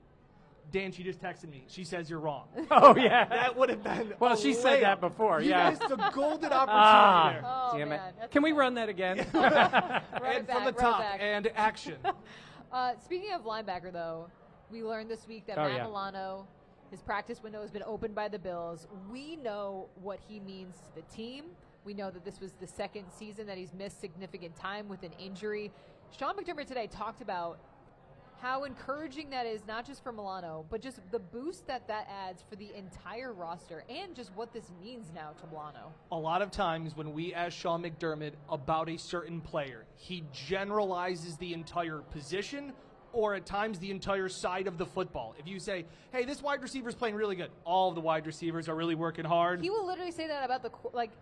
Dan, she just texted me. She says you're wrong. Oh, yeah. That would have been she said that before, you yeah. missed a golden opportunity there. Oh, damn man. it. Can we run that again? And from the top, and action. Speaking of linebacker, though, we learned this week that Matt Milano, his practice window has been opened by the Bills. We know what he means to the team. We know that this was the second season that he's missed significant time with an injury. Sean McDermott today talked about how encouraging that is, not just for Milano, but just the boost that adds for the entire roster and just what this means now to Milano. A lot of times when we ask Sean McDermott about a certain player, he generalizes the entire position or at times the entire side of the football. If you say, hey, this wide receiver is playing really good, all of the wide receivers are really working hard. He will literally say that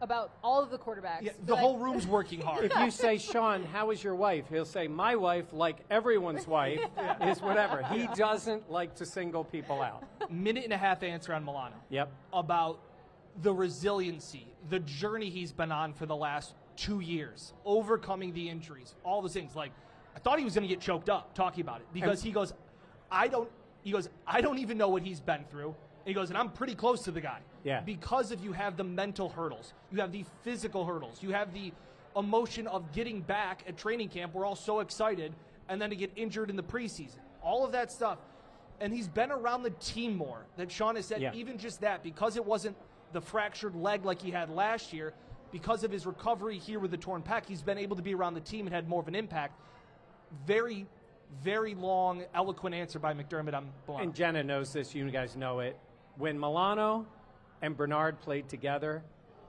about all of the quarterbacks. Yeah, the whole room's working hard. If you say, Sean, how is your wife? He'll say, my wife, like everyone's wife, is whatever. He doesn't like to single people out. Minute and a half answer on Milano. Yep. About the resiliency, the journey he's been on for the last 2 years, overcoming the injuries, all those things. Like, I thought he was going to get choked up talking about it because he goes, I don't even know what he's been through. And he goes, and I'm pretty close to the guy. Yeah. Because you have the mental hurdles, you have the physical hurdles, you have the emotion of getting back at training camp. We're all so excited, and then to get injured in the preseason, all of that stuff. And he's been around the team more. That Sean has said, even just that, because it wasn't the fractured leg like he had last year, because of his recovery here with the torn pec, he's been able to be around the team and had more of an impact. Very, very long, eloquent answer by McDermott on Milano. And Jenna knows this. You guys know it. When Milano and Bernard played together,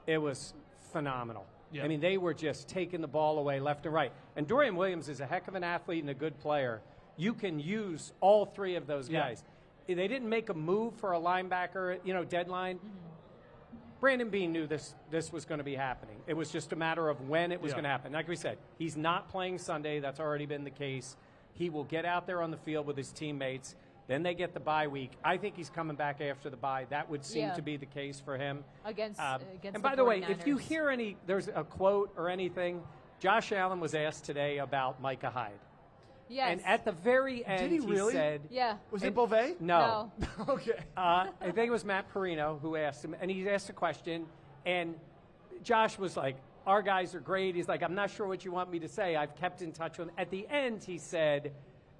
it was phenomenal. Yeah. They were just taking the ball away left and right. And Dorian Williams is a heck of an athlete and a good player. You can use all three of those guys. They didn't make a move for a linebacker, deadline. Mm-hmm. Brandon Beane knew this was going to be happening. It was just a matter of when it was going to happen. Like we said, he's not playing Sunday. That's already been the case. He will get out there on the field with his teammates. Then they get the bye week. I think he's coming back after the bye. That would seem to be the case for him. Against and by the way, if you hear there's a quote or anything, Josh Allen was asked today about Micah Hyde. Yes. And at the very end, Did he really? said... Yeah. Was it Beauvais? No. Okay. I think it was Matt Perino who asked him, and he asked a question, and Josh was like, our guys are great. He's like, I'm not sure what you want me to say. I've kept in touch with him. At the end, he said,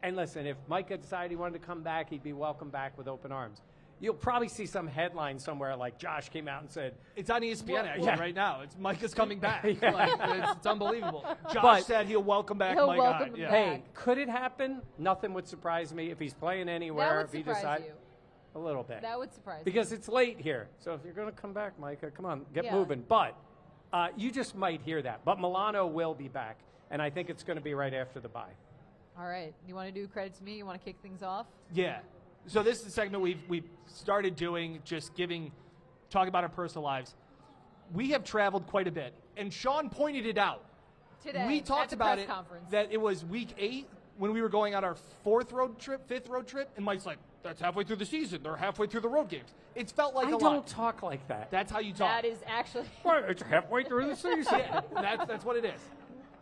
and listen, if Micah decided he wanted to come back, he'd be welcome back with open arms. You'll probably see some headline somewhere like Josh came out and said... It's on ESPN right now. It's Micah's coming back. Yeah. It's unbelievable. Josh said he'll welcome back Micah Hyde. Yeah. Hey, could it happen? Nothing would surprise me if he's playing anywhere. That would if he surprise decides, you. A little bit. That would surprise because it's late here. So if you're going to come back, Micah, come on, get Yeah. moving. But You just might hear that. But Milano will be back, and I think it's going to be right after the bye. All right. You want to do credit to me? You want to kick things off? Yeah. So this is the segment we've started doing, just talking about our personal lives. We have traveled quite a bit, and Sean pointed it out. Today, we talked at the about press it conference. that it was week 8 when we were going on our 5th road trip, and Mike's like, that's halfway through the season. They're halfway through the road games. It's felt like I a lot. don't talk like that. That's how you talk. That is actually. Well, it's halfway through the season. Yeah, that's what it is.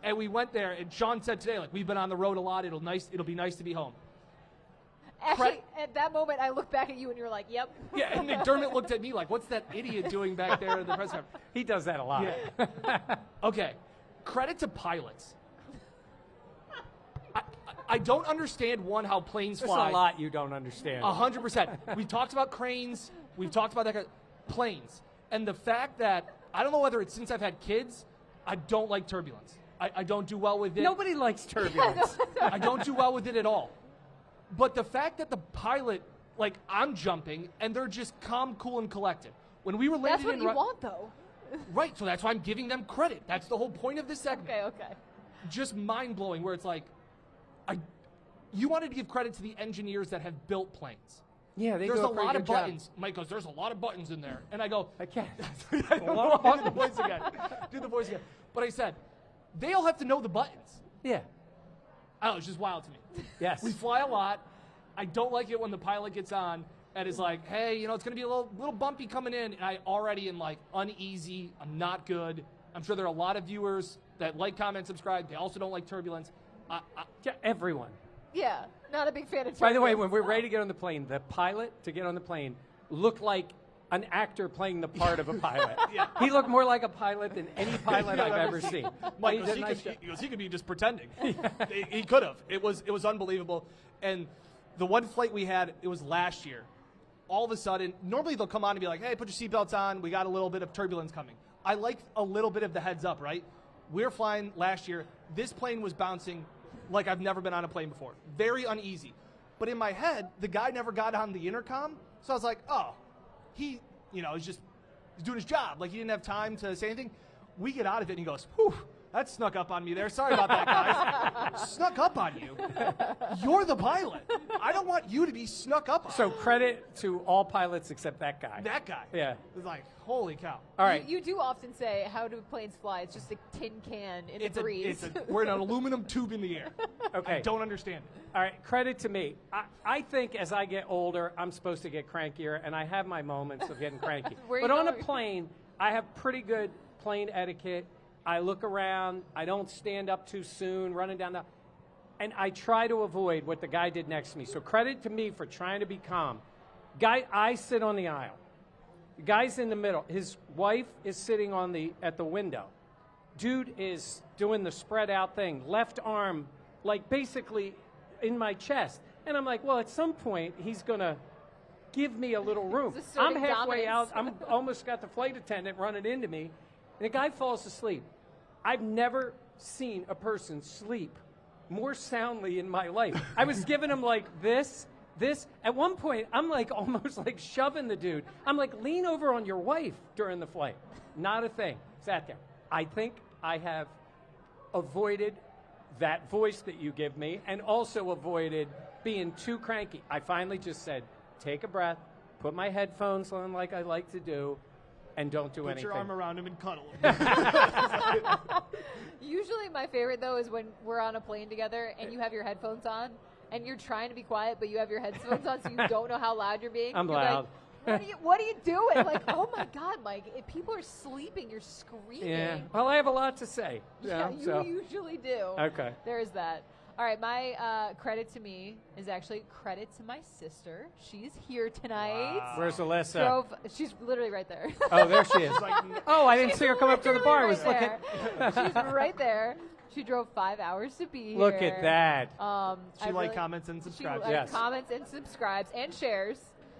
And we went there, and Sean said today, like, we've been on the road a lot. It'll be nice to be home. Actually, at that moment, I looked back at you, and you're like, yep. Yeah, and McDermott looked at me like, what's that idiot doing back there at the press conference? He does that a lot. Yeah. Okay. Credit to pilots. I don't understand, how planes There's fly. a lot you don't understand. 100%. We've talked about cranes. We've talked about planes. And the fact that, I don't know whether it's since I've had kids, I don't like turbulence. I don't do well with it. Nobody likes turbulence. I don't do well with it at all. But the fact that the pilot, like, I'm jumping, and they're just calm, cool, and collected. When we were landing That's what you want, though. Right, so that's why I'm giving them credit. That's the whole point of this segment. Okay. Just mind-blowing, where it's like, you wanted to give credit to the engineers that have built planes. Yeah, There's a lot of buttons. Mike goes, there's a lot of buttons in there. And I go, I can't. I don't know how to do the voice again. Do the voice again. But I said, they all have to know the buttons. Yeah. I don't know, it's just wild to me. Yes. We fly a lot. I don't like it when the pilot gets on and is like, hey, it's going to be a little bumpy coming in. And I already am like uneasy. I'm not good. I'm sure there are a lot of viewers that like, comment, subscribe. They also don't like turbulence. Yeah, everyone. Yeah, not a big fan of By the way, turbulence. when we're ready to get on the plane, the pilot to get on the plane looked like an actor playing the part of a pilot. Yeah. He looked more like a pilot than any pilot I've ever seen. Mike, He did a nice job. he could be just pretending. He could have. It was unbelievable. And the one flight we had, it was last year. All of a sudden, normally they'll come on and be like, hey, put your seatbelts on. We got a little bit of turbulence coming. I like a little bit of the heads up, right? We're flying last year. This plane was bouncing like I've never been on a plane before. Very uneasy. But in my head, the guy never got on the intercom. So I was like, oh, he's doing his job. Like, he didn't have time to say anything. We get out of it, and he goes, whew, that snuck up on me there. Sorry about that, guys. Snuck up on you? You're the pilot. I don't want you to be snuck up on. So credit to all pilots except that guy. That guy. Yeah. It's like, holy cow. All right. You do often say, how do planes fly? It's just a tin can in a breeze. We're in an aluminum tube in the air. Okay. I don't understand it. All right, credit to me. I think as I get older, I'm supposed to get crankier, and I have my moments of getting cranky. Where But you on a going? plane, I have pretty good plane etiquette. I look around. I don't stand up too soon, running down the... And I try to avoid what the guy did next to me. So credit to me for trying to be calm. I sit on the aisle. The guy's in the middle. His wife is sitting at the window. Dude is doing the spread out thing. Left arm, like basically in my chest. And I'm like, well, at some point, he's going to give me a little room. He's I'm asserting halfway dominance. out. I'm almost got the flight attendant running into me. And the guy falls asleep. I've never seen a person sleep more soundly in my life. I was giving him like this. At one point, I'm like almost like shoving the dude. I'm like, lean over on your wife during the flight. Not a thing. Sat there. I think I have avoided that voice that you give me and also avoided being too cranky. I finally just said, take a breath, put my headphones on like I like to do, and don't do anything. Put your arm around him and cuddle him. Usually my favorite, though, is when we're on a plane together and you have your headphones on and you're trying to be quiet, but you have your headphones on so you don't know how loud you're being. I'm You're loud. Like, what are you doing? Like, oh, my God, Mike, if people are sleeping, you're screaming. Yeah. Well, I have a lot to say. Yeah, you so. usually do. Okay. There's that. All right, my credit to me is actually credit to my sister. She's here tonight. Wow. Where's Alyssa? She's literally right there. Oh, there she is. Oh, I didn't see her come up to the bar. I was Literally looking. right there. She's right there. She drove 5 hours to be here. Look at that. She comments and subscribes. She Yes. comments and subscribes and shares.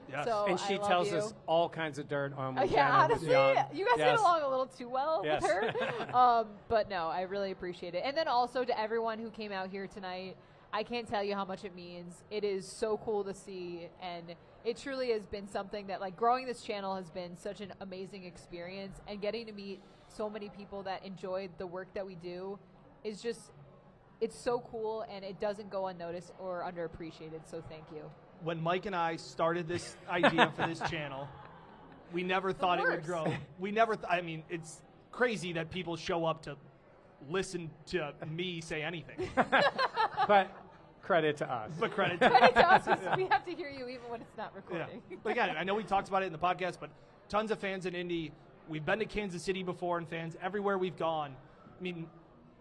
Yes. So And she I love tells you. us all kinds of dirt on what Yeah, Jenna was honestly, young. you guys Yes. get along a little too well Yes. with her. But no, I really appreciate it. And then also to everyone who came out here tonight. I can't tell you how much it means. It is so cool to see, and it truly has been something that, like, growing this channel has been such an amazing experience, and getting to meet so many people that enjoy the work that we do is just, it's so cool, and it doesn't go unnoticed or underappreciated, so thank you. When Mike and I started this idea for this channel, we never thought it would grow. We never, I mean, it's crazy that people show up to listen to me say anything. But credit to us. But credit to Credit to us, 'cause we have to hear you even when it's not recording. Yeah. But again, I know we talked about it in the podcast, but tons of fans in Indy. We've been to Kansas City before, and fans everywhere we've gone. I mean,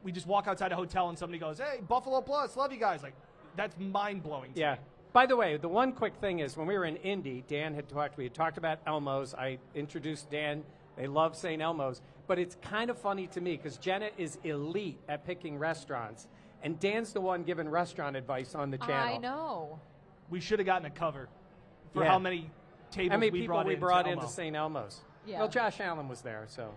we just walk outside a hotel and somebody goes, "Hey, Buffalo Plus, love you guys." Like, that's mind-blowing to me. By the way, the one quick thing is when we were in Indy, we had talked about Elmo's. I introduced Dan. They love saying Elmo's. But it's kind of funny to me because Jenna is elite at picking restaurants, and Dan's the one giving restaurant advice on the channel. I know. We should have gotten a cover for how many tables how many we people brought into St. Elmo's. Yeah. Well, Josh Allen was there, so.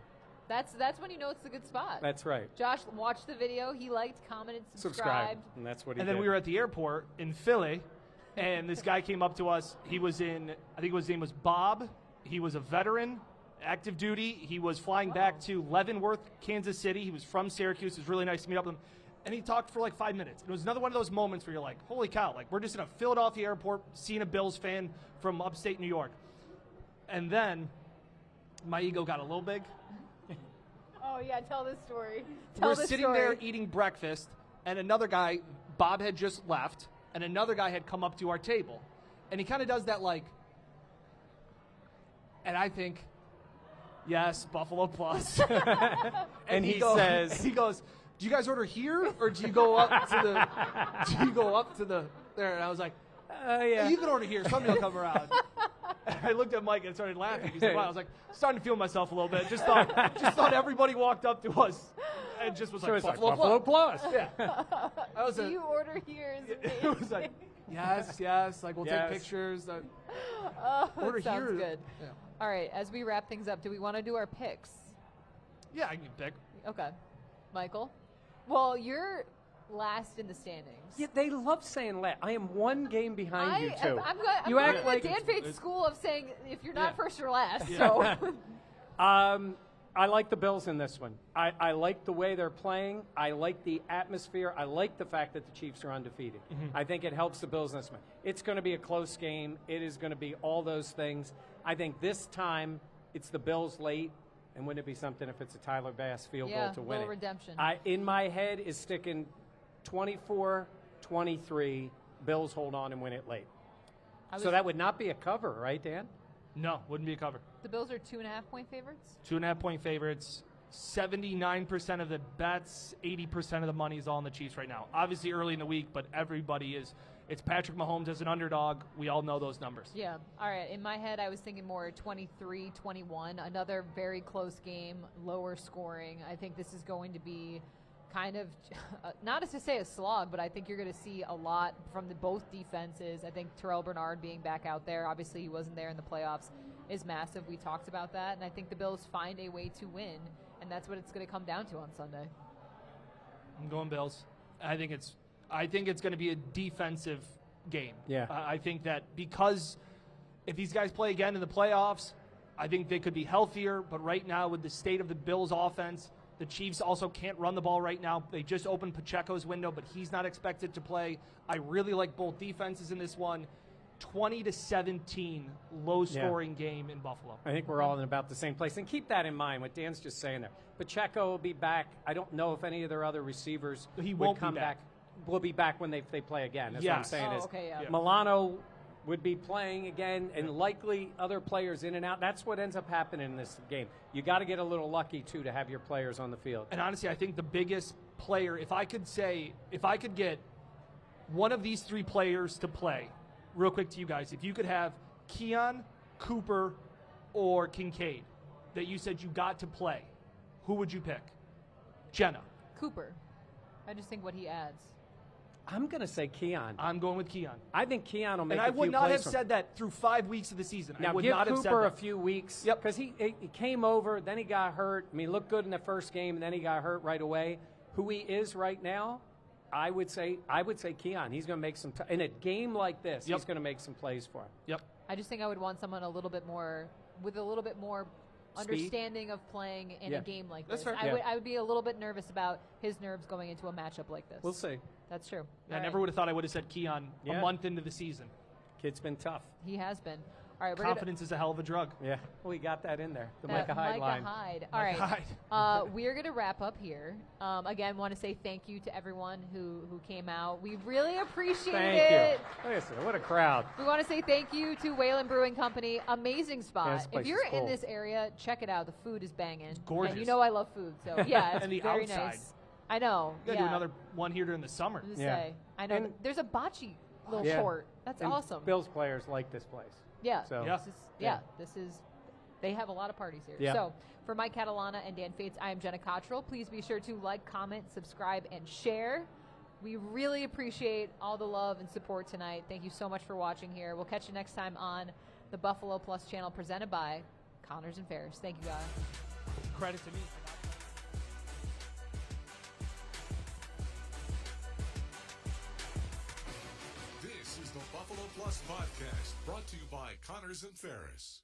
That's when you know it's a good spot. That's right. Josh watched the video. He liked, commented, subscribed. And that's what he And did. then we were at the airport in Philly, and this guy came up to us. He was in, I think his name was Bob. He was a veteran, active duty. He was flying back to Leavenworth, Kansas City. He was from Syracuse. It was really nice to meet up with him. And he talked for like 5 minutes. It was another one of those moments where you're like, holy cow, like we're just in a Philadelphia airport seeing a Bills fan from upstate New York. And then my ego got a little big. Oh, yeah, tell this story. We're sitting there eating breakfast, and another guy, Bob had just left, and another guy had come up to our table. And he kind of does that like, and I think, yes, Buffalo Plus. and he says, he goes, do you guys order here, or do you go up to the, there? And I was like, yeah. you can order here. Somebody will come around. And I looked at Mike and started laughing. He said, wow. I was like, starting to feel myself a little bit. Just thought everybody walked up to us and just was like, Buffalo Plus. Yeah. Do you order here? It was like, yes. Like, we'll take pictures. Order sounds here. good. Yeah. All right, as we wrap things up, do we want to do our picks? Yeah, I can pick. Okay. Michael? Well, you're last in the standings. Yeah, they love saying last. I am one game behind you two. I'm you going act to like the Dan Faith school of saying if you're not first, you're last. Yeah. So. I like the Bills in this one. I like the way they're playing. I like the atmosphere. I like the fact that the Chiefs are undefeated. Mm-hmm. I think it helps the Bills in this one. It's going to be a close game. It is going to be all those things. I think this time it's the Bills late. And wouldn't it be something if it's a Tyler Bass field goal to win it? Redemption. In my head is sticking 24-23, Bills hold on and win it late. So that would not be a cover, right, Dan? No, wouldn't be a cover. The Bills are 2.5-point favorites? 2.5-point favorites. 79% of the bets, 80% of the money is all on the Chiefs right now. Obviously early in the week, but everybody is. It's Patrick Mahomes as an underdog. We all know those numbers. Yeah. All right. In my head, I was thinking more 23-21. Another very close game, lower scoring. I think this is going to be kind of, not as to say a slog, but I think you're going to see a lot from both defenses. I think Terrell Bernard being back out there, obviously he wasn't there in the playoffs, is massive. We talked about that, and I think the Bills find a way to win, and that's what it's going to come down to on Sunday. I'm going Bills. I think it's going to be a defensive game. Yeah. I think that because if these guys play again in the playoffs, I think they could be healthier, but right now with the state of the Bills offense, the Chiefs also can't run the ball right now. They just opened Pacheco's window, but he's not expected to play. I really like both defenses in this one. 20-17, low-scoring game in Buffalo. I think we're all in about the same place. And keep that in mind, what Dan's just saying there. Pacheco will be back. I don't know if any of their other receivers would come back. Will be back when they play again. That's what I'm saying. Milano would be playing again, and likely other players in and out. That's what ends up happening in this game. You got to get a little lucky, too, to have your players on the field. And honestly, I think the biggest player, if I could get one of these three players to play, real quick to you guys, if you could have Keon, Cooper, or Kincaid that you said you got to play, who would you pick? Jenna. Cooper. I just think what he adds. I'm going to say Keon. I'm going with Keon. I think Keon will make a few plays. And I would not have said that through 5 weeks of the season. Now, I would give not have said Cooper that. a few weeks. Yep. Because he came over, then he got hurt. I mean, he looked good in the first game, and then he got hurt right away. Who he is right now, I would say Keon. He's going to make some in a game like this. Yep. He's going to make some plays for him. Yep. I just think I would want someone a little bit more Speed. understanding of playing in a game like That's this. fair. I would be a little bit nervous about his nerves going into a matchup like this. We'll see. That's true. I All never right. would have thought I would have said Keon a Yeah. month into the season. Kid's been tough. He has been. All right, we're Confidence is a hell of a drug. Yeah, we got that in there. The gonna, Micah Hyde line. Hyde. All Micah right, Hyde. we're gonna wrap up here. Again, want to say thank you to everyone who came out. We really appreciate Thank it. you. Listen, what a crowd. We want to say thank you to Wayland Brewing Company. Amazing Yeah, spot. this place If you're is in cool. this area, check it out. The food is banging. It's gorgeous. And you know I love food, so yeah, it's And the very outside. nice. I know. We gotta do another one here during the summer. I was gonna Yeah. say. I know. And- There's a bocce little Yeah. court. That's And awesome. Bills players like this place. Yeah. So Yeah. This is they have a lot of parties here. Yeah. So for Mike Catalana and Dan Fates, I am Jenna Cottrell. Please be sure to like, comment, subscribe, and share. We really appreciate all the love and support tonight. Thank you so much for watching here. We'll catch you next time on the Buffalo Plus channel presented by Connors and Ferris. Thank you, guys. Credit to me. This is the Buffalo Plus Podcast, brought to you by Connors and Ferris.